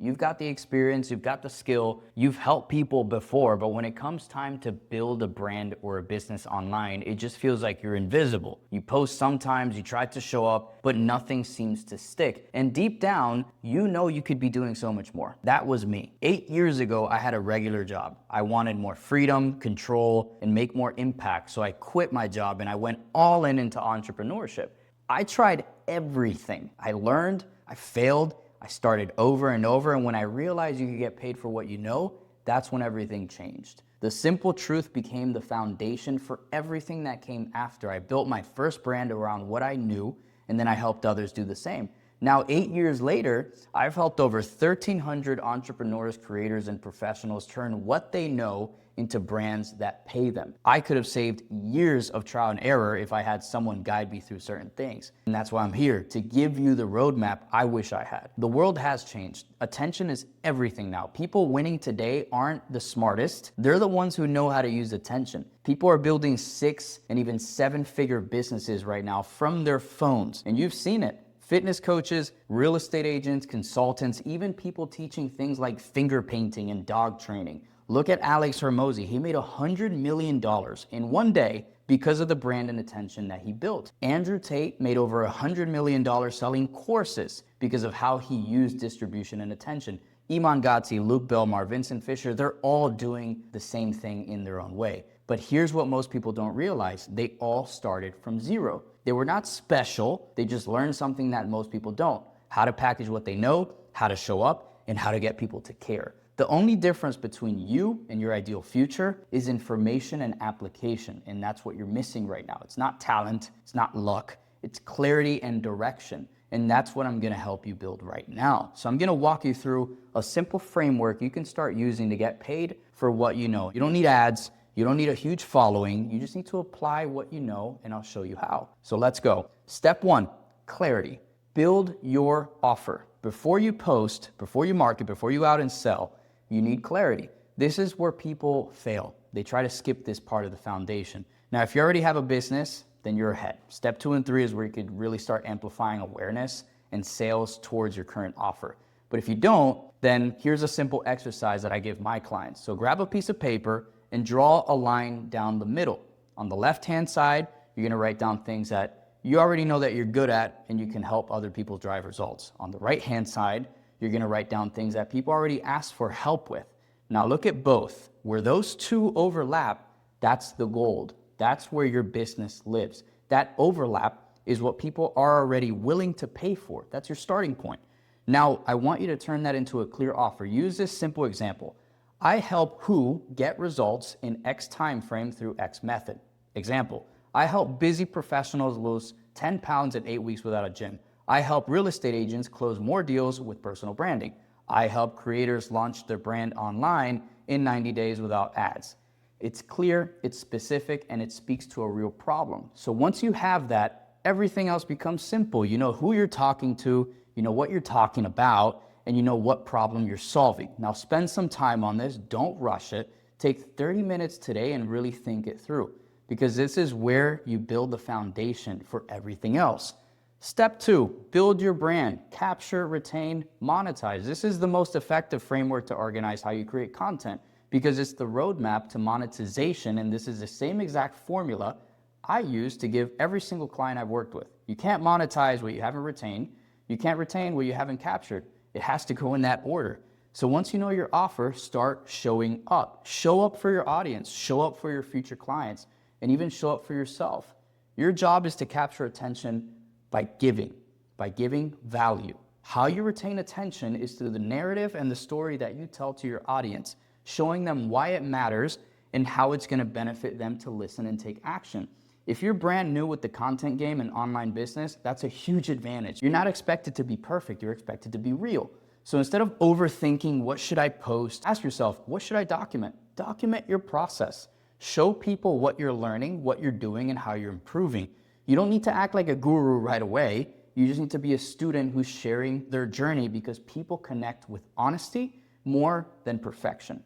You've got the experience, you've got the skill, you've helped people before, but when it comes time to build a brand or a business online, it just feels like you're invisible. You post sometimes, you try to show up, but nothing seems to stick. And deep down, you know you could be doing so much more. That was me. 8 years ago, I had a regular job. I wanted more freedom, control, and make more impact. So I quit my job and I went all in into entrepreneurship. I tried everything. I learned, I failed, I started over and over, and when I realized you could get paid for what you know, that's when everything changed. The simple truth became the foundation for everything that came after. I built my first brand around what I knew, and then I helped others do the same. Now, 8 years later, I've helped over 1,300 entrepreneurs, creators, and professionals turn what they know into brands that pay them. I could have saved years of trial and error if I had someone guide me through certain things. And that's why I'm here, to give you the roadmap I wish I had. The world has changed. Attention is everything now. People winning today aren't the smartest. They're the ones who know how to use attention. People are building 6 and even 7-figure businesses right now from their phones. And you've seen it. Fitness coaches, real estate agents, consultants, even people teaching things like finger painting and dog training. Look at Alex Hormozi. He made $100 million in one day because of the brand and attention that he built. Andrew Tate made over $100 million selling courses because of how he used distribution and attention. Iman Gadzhi, Luke Belmar, Vincent Fisher, they're all doing the same thing in their own way. But here's what most people don't realize. They all started from zero. They were not special. They just learned something that most people don't. How to package what they know, how to show up, and how to get people to care. The only difference between you and your ideal future is information and application, and that's what you're missing right now. It's not talent, it's not luck, it's clarity and direction, and that's what I'm gonna help you build right now. So I'm gonna walk you through a simple framework you can start using to get paid for what you know. You don't need ads, you don't need a huge following, you just need to apply what you know, and I'll show you how. So let's go. Step 1, clarity. Build your offer. Before you post, before you market, before you out and sell, you need clarity. This is where people fail. They try to skip this part of the foundation. Now, if you already have a business, then you're ahead. Step 2 and 3 is where you could really start amplifying awareness and sales towards your current offer. But if you don't, then here's a simple exercise that I give my clients. So grab a piece of paper and draw a line down the middle. On the left-hand side, you're gonna write down things that you already know that you're good at and you can help other people drive results. On the right-hand side, you're gonna write down things that people already asked for help with. Now look at both. Where those two overlap, that's the gold. That's where your business lives. That overlap is what people are already willing to pay for. That's your starting point. Now, I want you to turn that into a clear offer. Use this simple example. I help who get results in X time frame through X method. Example, I help busy professionals lose 10 pounds in 8 weeks without a gym. I help real estate agents close more deals with personal branding. I help creators launch their brand online in 90 days without ads. It's clear, it's specific, and it speaks to a real problem. So once you have that, everything else becomes simple. You know who you're talking to, you know what you're talking about, and you know what problem you're solving. Now spend some time on this, don't rush it. Take 30 minutes today and really think it through, because this is where you build the foundation for everything else. Step 2, build your brand, capture, retain, monetize. This is the most effective framework to organize how you create content because it's the roadmap to monetization, and this is the same exact formula I use to give every single client I've worked with. You can't monetize what you haven't retained. You can't retain what you haven't captured. It has to go in that order. So once you know your offer, start showing up. Show up for your audience, show up for your future clients, and even show up for yourself. Your job is to capture attention by giving value. How you retain attention is through the narrative and the story that you tell to your audience, showing them why it matters and how it's gonna benefit them to listen and take action. If you're brand new with the content game and online business, that's a huge advantage. You're not expected to be perfect, you're expected to be real. So instead of overthinking, what should I post? Ask yourself, what should I document? Document your process. Show people what you're learning, what you're doing, and how you're improving. You don't need to act like a guru right away. You just need to be a student who's sharing their journey because people connect with honesty more than perfection.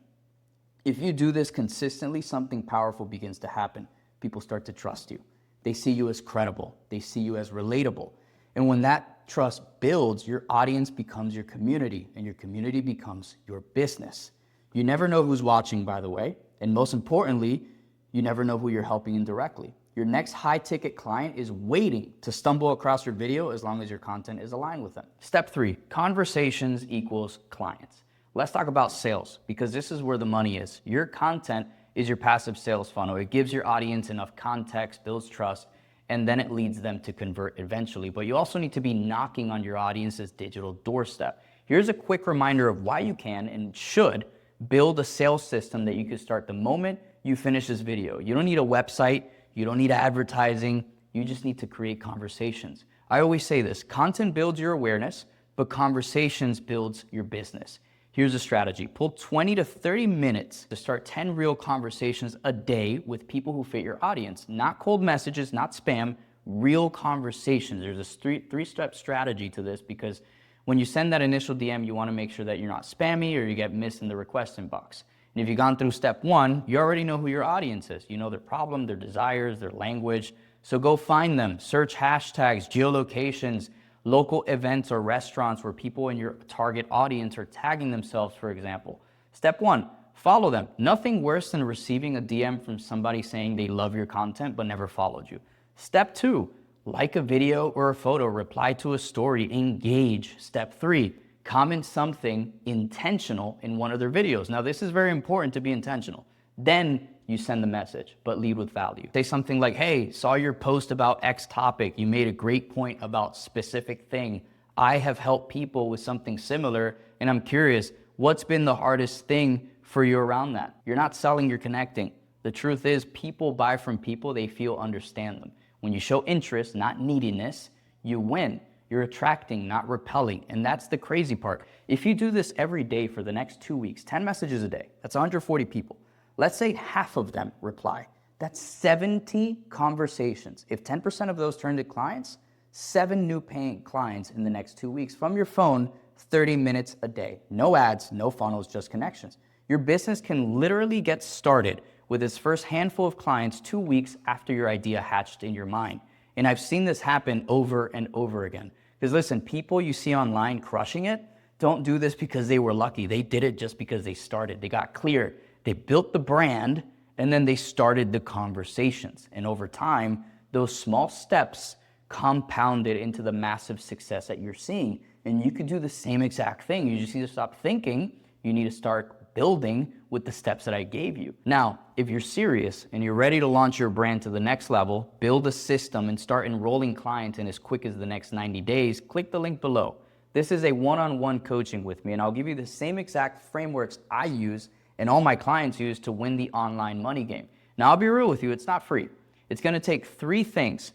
If you do this consistently, something powerful begins to happen. People start to trust you. They see you as credible. They see you as relatable. And when that trust builds, your audience becomes your community, and your community becomes your business. You never know who's watching, by the way. And most importantly, you never know who you're helping indirectly. Your next high ticket client is waiting to stumble across your video as long as your content is aligned with them. Step 3, conversations equals clients. Let's talk about sales, because this is where the money is. Your content is your passive sales funnel. It gives your audience enough context, builds trust, and then it leads them to convert eventually. But you also need to be knocking on your audience's digital doorstep. Here's a quick reminder of why you can and should build a sales system that you can start the moment you finish this video. You don't need a website. You don't need advertising. You just need to create conversations. I always say this, content builds your awareness, but conversations builds your business. Here's a strategy. Pull 20 to 30 minutes to start 10 real conversations a day with people who fit your audience. Not cold messages, not spam, real conversations. There's a three-step strategy to this, because when you send that initial DM, you want to make sure that you're not spammy or you get missed in the request inbox. And if you've gone through step 1, you already know who your audience is. You know their problem, their desires, their language. So go find them. Search hashtags, geolocations, local events or restaurants where people in your target audience are tagging themselves, for example. Step 1, follow them. Nothing worse than receiving a DM from somebody saying they love your content but never followed you. Step 2, like a video or a photo, reply to a story, engage. Step 3, comment something intentional in one of their videos. Now, this is very important to be intentional. Then you send the message, but lead with value. Say something like, hey, saw your post about X topic. You made a great point about specific thing. I have helped people with something similar, and I'm curious, what's been the hardest thing for you around that? You're not selling, you're connecting. The truth is, people buy from people they feel understand them. When you show interest, not neediness, you win. You're attracting, not repelling. And that's the crazy part. If you do this every day for the next 2 weeks, 10 messages a day, that's 140 people. Let's say half of them reply. That's 70 conversations. If 10% of those turn to clients, 7 new paying clients in the next 2 weeks from your phone, 30 minutes a day. No ads, no funnels, just connections. Your business can literally get started with its first handful of clients 2 weeks after your idea hatched in your mind. And I've seen this happen over and over again. Because listen, people you see online crushing it don't do this because they were lucky. They did it just because they started. They got clear. They built the brand, and then they started the conversations. And over time, those small steps compounded into the massive success that you're seeing. And you could do the same exact thing. You just need to stop thinking. You need to start building with the steps that I gave you. Now, if you're serious and you're ready to launch your brand to the next level, build a system and start enrolling clients in as quick as the next 90 days, click the link below. This is a one-on-one coaching with me, and I'll give you the same exact frameworks I use and all my clients use to win the online money game. Now, I'll be real with you, it's not free. It's gonna take 3 things: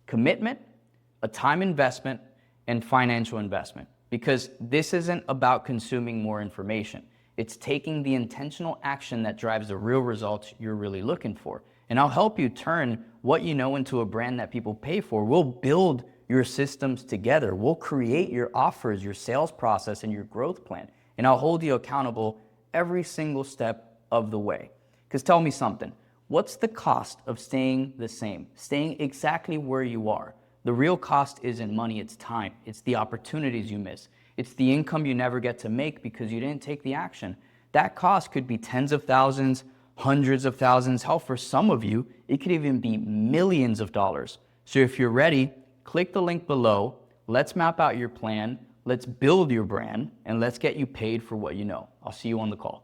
commitment, a time investment, and financial investment. Because this isn't about consuming more information. It's taking the intentional action that drives the real results you're really looking for. And I'll help you turn what you know into a brand that people pay for. We'll build your systems together. We'll create your offers, your sales process, and your growth plan. And I'll hold you accountable every single step of the way. Because tell me something, what's the cost of staying the same, staying exactly where you are? The real cost isn't money, it's time. It's the opportunities you miss. It's the income you never get to make because you didn't take the action. That cost could be tens of thousands, hundreds of thousands. Hell, for some of you, it could even be millions of dollars. So if you're ready, click the link below. Let's map out your plan. Let's build your brand, and let's get you paid for what you know. I'll see you on the call.